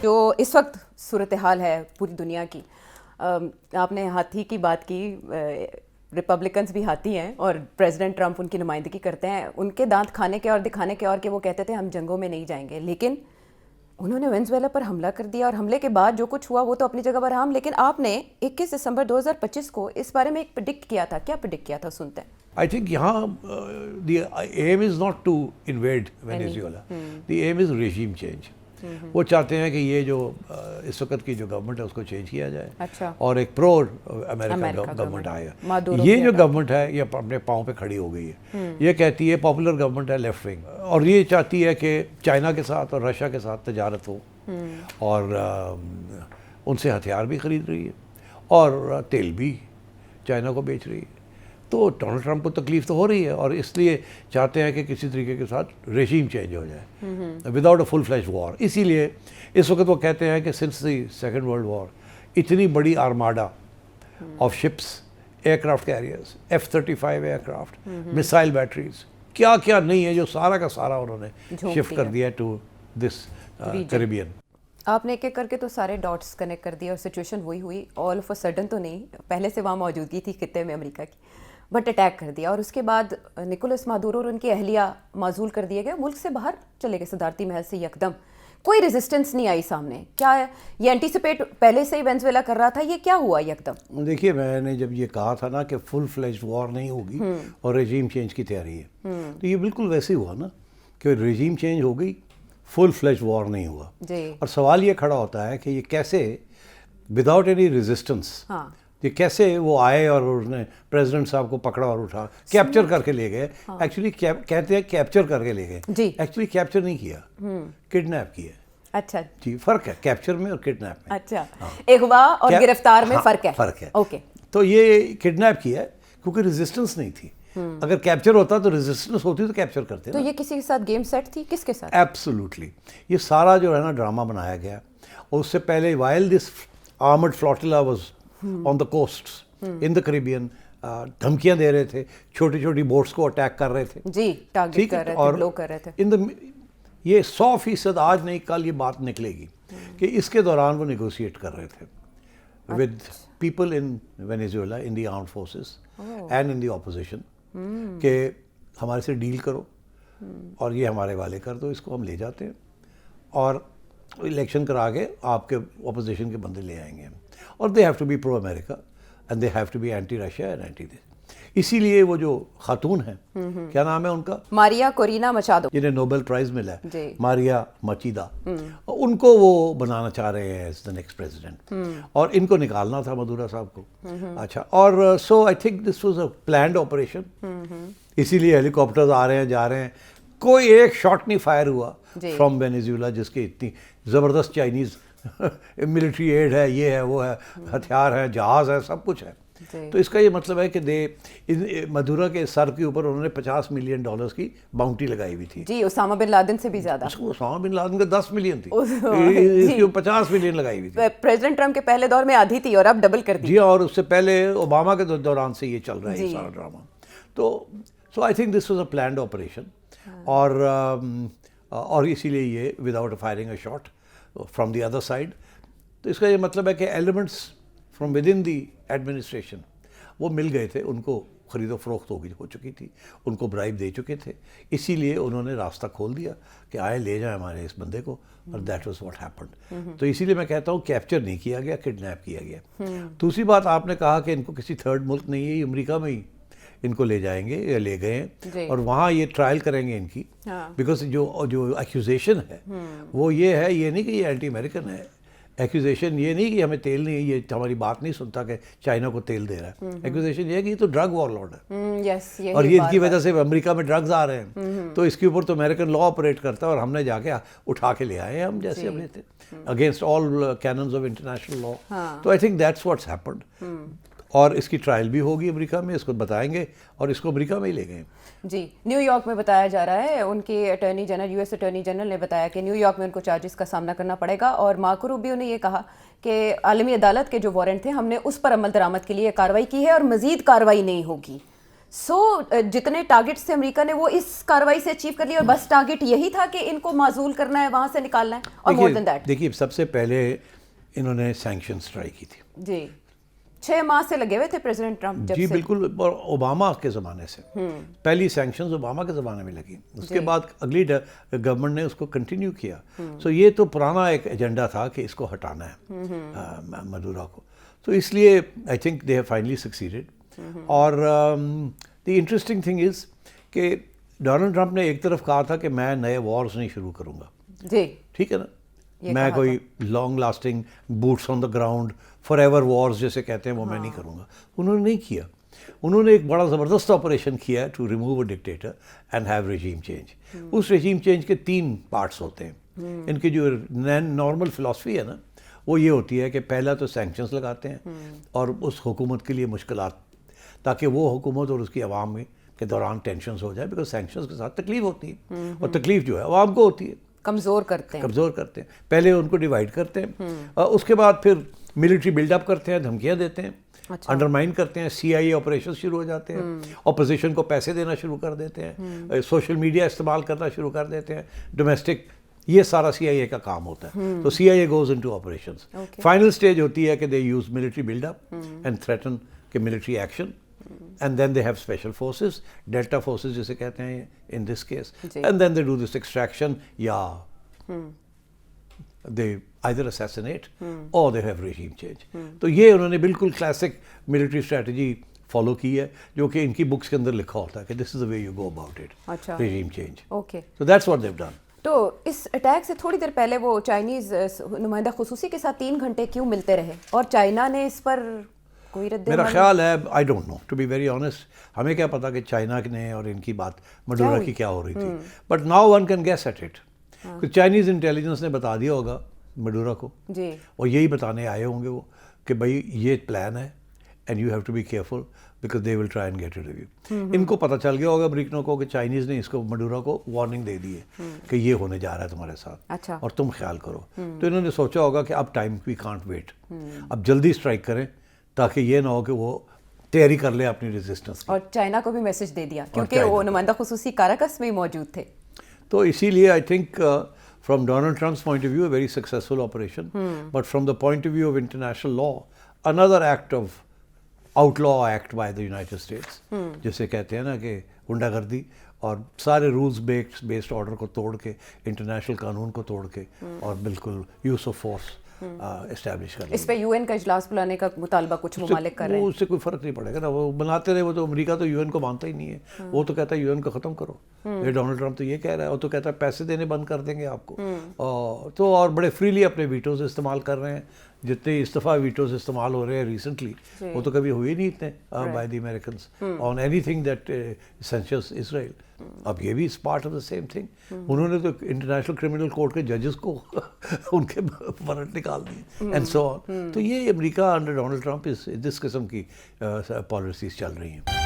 جو اس وقت صورتحال ہے پوری دنیا کی، آپ نے ہاتھی کی بات کی، ریپبلکنز بھی ہاتھی ہیں اور پریزیڈنٹ ٹرمپ ان کی نمائندگی کرتے ہیں. ان کے دانت کھانے کے اور دکھانے کے اور کہ وہ کہتے تھے ہم جنگوں میں نہیں جائیں گے، لیکن انہوں نے وینزویلا پر حملہ کر دیا اور حملے کے بعد جو کچھ ہوا وہ تو اپنی جگہ پر عام. لیکن آپ نے 21 دسمبر 2025 کو اس بارے میں ایک پریڈکٹ کیا تھا. کیا پریڈکٹ کیا تھا؟ سنتے ہیں. I think یہاں the aim is not to invade Venezuela. The aim is regime change. وہ چاہتے ہیں کہ یہ جو اس وقت کی جو گورنمنٹ ہے اس کو چینج کیا جائے اور ایک پرو امریکہ گورنمنٹ آئے. یہ جو گورنمنٹ ہے یہ اپنے پاؤں پہ کھڑی ہو گئی ہے. یہ کہتی ہے پاپولر گورنمنٹ ہے لیفٹ ونگ، اور یہ چاہتی ہے کہ چائنا کے ساتھ اور رشیا کے ساتھ تجارت ہو، اور ان سے ہتھیار بھی خرید رہی ہے اور تیل بھی چائنا کو بیچ رہی ہے. تو ڈونلڈ ٹرمپ کو تکلیف تو ہو رہی ہے، اور اس لیے چاہتے ہیں کہ کسی طریقے کے ساتھ ریجیم چینج ہو جائے وداؤٹ اے فل فلیش وار. اسی لیے اس وقت وہ کہتے ہیں کہ since the second world war اتنی بڑی armada of ships, aircraft carriers, F-35 aircraft, missile batteries, کیا کیا نہیں ہے جو سارا کا سارا انہوں نے شفٹ کر دیا ٹو دس کیریبین. آپ نے ایک ایک کر کے تو سارے ڈاٹس کنیکٹ کر دیے اور سچویشن وہی ہوئی. آل آف اے سڈن تو نہیں، پہلے سے وہاں موجودگی تھی خطے میں امریکہ کی، بٹ اٹیک کر دیا. اور اس کے بعد نکولس مادورو اور ان کی اہلیہ معزول کر دیے گئے، ملک سے باہر چلے گئے صدارتی محل سے یکدم. کوئی ریزسٹنس نہیں آئی سامنے. کیا یہ اینٹیسپیٹ پہلے سے ہی وینزویلا کر رہا تھا؟ یہ کیا ہوا یکدم؟ دیکھیے میں نے جب یہ کہا تھا نا کہ فل فلیش وار نہیں ہوگی اور ریجیم چینج کی تیاری ہے، تو یہ بالکل ویسے ہی ہوا نا کہ ریجیم چینج ہو گئی، فل فلیش وار نہیں ہوا. اور سوال یہ کھڑا ہوتا ہے کہ یہ کیسے وداؤٹ اینی ریزسٹنس، یہ کیسے وہ آئے اور اس نے پریزیڈنٹ صاحب کو پکڑا اور اٹھا کیپچر کر کے لے گئے. ایکچولی کہتے ہیں کیپچر کر کے لے گئے، ایکچولی کیپچر نہیں کیا، کڈنیپ کیا. اچھا جی، فرق ہے کیپچر میں اور کڈنیپ میں. اچھا، اغوا اور گرفتار میں فرق ہے. فرق ہے. اوکے. تو یہ کڈنیپ کیا ہے کیونکہ ریزسٹنس نہیں تھی. اگر کیپچر ہوتا تو ریزسٹنس ہوتی تو کیپچر کرتے. تو یہ کسی کے ساتھ گیم سیٹ تھی؟ کس کے ساتھ؟ ایبسولوٹلی. یہ سارا جو ہے نا ڈرامہ بنایا گیا، اور اس سے پہلے while this armed flotilla was on the costs in the Caribbean, دھمکیاں دے رہے تھے، چھوٹی چھوٹی بوٹس کو اٹیک کر رہے تھے. جی، ٹارگٹ کر رہے تھے، بلو کر رہے تھے. یہ 100% آج نہیں کل یہ بات نکلے گی کہ اس کے دوران وہ نیگوشیٹ کر رہے تھے with people in Venezuela, in the armed forces and in the opposition, کہ ہمارے سے ڈیل کرو اور یہ ہمارے والے کر دو، اس کو ہم لے جاتے ہیں اور الیکشن کرا کے آپ کے اپوزیشن کے بندے لے آئیں گے. اور they have to be pro America and they have to be anti Russia and anti this. اسی لیے وہ جو خاتون ہیں، کیا نام ہے ان کا؟ ماریا کورینا مچادو، جنہیں نوبل پرائز ملا ہے، ماریا مچیدا. ان کو وہ بنانا چاہ رہے ہیں ایز دا نیکسٹ پریزیڈنٹ، اور ان کو نکالنا تھا مدورا صاحب کو. اچھا، اور so I think this was a planned operation. اسی لیے ہیلی کاپٹرز آ رہے ہیں جا رہے ہیں، کوئی ایک شاٹ نہیں فائر ہوا فرام وینیزویلا جس کی اتنی زبردست چائنیز ملٹری ایڈ ہے، یہ ہے وہ ہے، ہتھیار ہے، جہاز ہے، سب کچھ ہے. تو اس کا یہ مطلب ہے کہ مدورا کے سر کے اوپر انہوں نے $50 ملین کی باؤنٹی لگائی ہوئی تھی. جی، اسامہ بن لادن سے بھی زیادہ. اسامہ بن لادن کا 10 ملین تھی، اس کی 50 ملین لگائی ہوئی تھی. پریزیڈنٹ ٹرمپ کے پہلے دور میں آدھی تھی اور اب ڈبل کر دی. جی، اور اس سے پہلے اوباما کے دوران سے یہ چل رہا ہے سارا ڈرامہ. تو so I think this was a planned operation, اور اسی لیے یہ without firing a shot from the other side. تو اس کا یہ مطلب ہے کہ elements from within the administration وہ مل گئے تھے، ان کو خرید و فروخت ہو چکی تھی، ان کو برائب دے چکے تھے. اسی لیے انہوں نے راستہ کھول دیا کہ آئے لے جائیں ہمارے اس بندے کو، اور دیٹ واز واٹ ہیپنڈ. تو اسی لیے میں کہتا ہوں کیپچر نہیں کیا گیا، کڈنیپ کیا گیا. دوسری بات آپ نے کہا کہ ان کو کسی تھرڈ ملک نہیں ہے، یہ امریکہ میں ہی ان کو لے جائیں گے یا لے گئے ہیں، اور وہاں یہ ٹرائل کریں گے ان کی. بیکاز جو ایکوزیشن ہے وہ یہ ہے، یہ نہیں کہ یہ اینٹی امریکن ہے. ایکوزیشن یہ نہیں کہ ہمیں تیل نہیں، یہ ہماری بات نہیں سنتا کہ چائنا کو تیل دے رہا ہے. ایکوزیشن یہ ہے کہ یہ تو ڈرگ وار لارڈ ہے، اور یہ اس کی وجہ سے امریکہ میں ڈرگز آ رہے ہیں، تو اس کے اوپر تو امریکن لا آپریٹ کرتا ہے، اور ہم نے جا کے اٹھا کے لے آئے ہیں ہم جیسے ہم نے تھے against all canons of international law. تو I think that's what's happened. اور اس کی ٹرائل بھی ہوگی امریکہ میں، اس کو بتائیں گے، اور اس کو امریکہ میں ہی لے گئے. جی، نیو یارک میں بتایا جا رہا ہے، ان کے attorney general, U S attorney general نے بتایا کہ نیو یارک میں ان کو چارجز کا سامنا کرنا پڑے گا. اور مارکو روبیو نے یہ کہا کہ عالمی عدالت کے جو وارنٹ تھے ہم نے اس پر عمل درآمد کے لیے کارروائی کی ہے اور مزید کارروائی نہیں ہوگی. سو جتنے ٹارگیٹس تھے امریکہ نے وہ اس کاروائی سے اچیو کر لیے اور بس ٹارگیٹ یہی تھا کہ ان کو معزول کرنا ہے, وہاں سے نکالنا ہے, اور مور دین دیٹ. دیکھیے سب سے پہلے انہوں نے سینکشنز ٹرائی کی تھی. جی 6 ماہ سے لگے ہوئے تھے پریزیڈنٹ ٹرمپ جب جی سے. بالکل, اور اوباما کے زمانے سے پہلی سینکشنز اوباما کے زمانے میں لگی, اس کے بعد اگلی گورنمنٹ نے اس کو کنٹینیو کیا. سو یہ تو پرانا ایک ایجنڈا تھا کہ اس کو ہٹانا ہے مدورا کو, تو اس لیے I think they have finally succeeded. اور دی انٹرسٹنگ تھنگ از کہ ڈونلڈ ٹرمپ نے ایک طرف کہا تھا کہ میں نئے وارز نہیں شروع کروں گا, جی ٹھیک ہے نا, میں کوئی long lasting boots on the ground forever wars جیسے کہتے ہیں وہ میں نہیں کروں گا. انہوں نے نہیں کیا, انہوں نے ایک بڑا زبردست آپریشن کیا ہے to remove a dictator and have regime change. اس ریجیم چینج کے 3 پارٹس ہوتے ہیں. ان کی جو نارمل فلاسفی ہے نا وہ یہ ہوتی ہے کہ پہلا تو سینکشنز لگاتے ہیں اور اس حکومت کے لیے مشکلات, تاکہ وہ حکومت اور اس کی عوام میں کے دوران ٹینشنز ہو جائے, بیکاز سینکشنز کے ساتھ تکلیف ہوتی ہے اور تکلیف جو ہے عوام کو ہوتی ہے, کمزور کرتے ہیں. پہلے ان کو ڈیوائیڈ کرتے ہیں, اس کے بعد پھر ملٹری بلڈ اپ کرتے ہیں, دھمکیاں دیتے ہیں, انڈرمائن کرتے ہیں, CIA آپریشن شروع ہو جاتے ہیں, اپوزیشن کو پیسے دینا شروع کر دیتے ہیں, سوشل میڈیا استعمال کرنا شروع کر دیتے ہیں, ڈومیسٹک, یہ سارا CIA کا کام ہوتا ہے. تو CIA goes into operations. Final stage ہوتی ہے کہ they use military build up and threaten کہ military action. And then they have special forces, Delta forces جسے کہتے ہیں in this case. And then they do this extraction, they either assassinate or they have regime change. تو یہ انہوں نے بالکل classic military strategy follow کی ہے جو کہ ان کی بکس کے اندر لکھا ہوتا ہے کہ this is the way you go about it, regime change. Okay. So that's what they've done. تو اس اٹیک سے تھوڑی دیر پہلے وہ چائنیز نمائندہ خصوصی کے ساتھ 3 گھنٹے کیوں ملتے رہے, اور چائنا نے اس پر کوئی رد میرا خیال ہے, I don't know to be very honest, ہمیں کیا پتا کہ چائنا نے اور ان کی بات مڈورا کی کیا ہو رہی تھی, but now one can guess at it. Chinese intelligence نے بتا دیا ہوگا مڈورا کو, جی, اور یہی بتانے آئے ہوں گے وہ کہ بھائی یہ پلان ہے and you have to be careful because they will try and get rid of you. ان کو پتہ چل گیا ہوگا امریکنوں کو کہ چائنیز نے اس کو مڈورا کو وارننگ دے دی ہے کہ یہ ہونے جا رہا ہے تمہارے ساتھ اور تم خیال کرو. تو انہوں نے سوچا ہوگا کہ اب ٹائم وی کانٹ ویٹ, اب جلدی اسٹرائک کریں تاکہ یہ نہ ہو کہ وہ تیاری کر لے اپنی ریزسٹنس. اور چائنا کو بھی میسج دے دیا کیونکہ وہ نمائندہ خصوصی کاراکس میں موجود تھے. تو اسی لیے I think from Donald Trump's point of view a very successful operation, but from the point of view of international law another act of outlaw act by the United States, جسے کہتے ہیں نا کہ غنڈہ گردی اور سارے رولز بیسڈ آرڈر کو توڑ کے, انٹرنیشنل قانون کو توڑ کے, اور بالکل یوز آف فورس اسٹیبلش کر. اس پہ UN کا اجلاس بلانے کا مطالبہ کچھ ممالک کر رہے ہیں. اس سے کوئی فرق نہیں پڑے گا نا, وہ بناتے رہے, وہ تو امریکہ تو UN کو مانتا ہی نہیں ہے, وہ تو کہتا ہے UN کو ختم کرو. یہ ڈونلڈ ٹرمپ تو یہ کہہ رہا ہے, وہ تو کہتا ہے پیسے دینے بند کر دیں گے آپ کو. تو اور بڑے فریلی اپنے ویٹوز استعمال کر رہے ہیں, جتنے استفاع ویٹوز استعمال ہو رہے ہیں ریسنٹلی وہ تو کبھی ہوئے نہیں اتنے by the Americans on anything that sanctions Israel. اب یہ بھی is part of the same thing. انہوں نے تو انٹرنیشنل کرمنل کورٹ کے ججز کو ان کے وارنٹ نکال دیے اینڈ سو آن. تو یہ امریکہ انڈر ڈونلڈ ٹرمپ اس قسم کی پالیسیز چل رہی ہیں.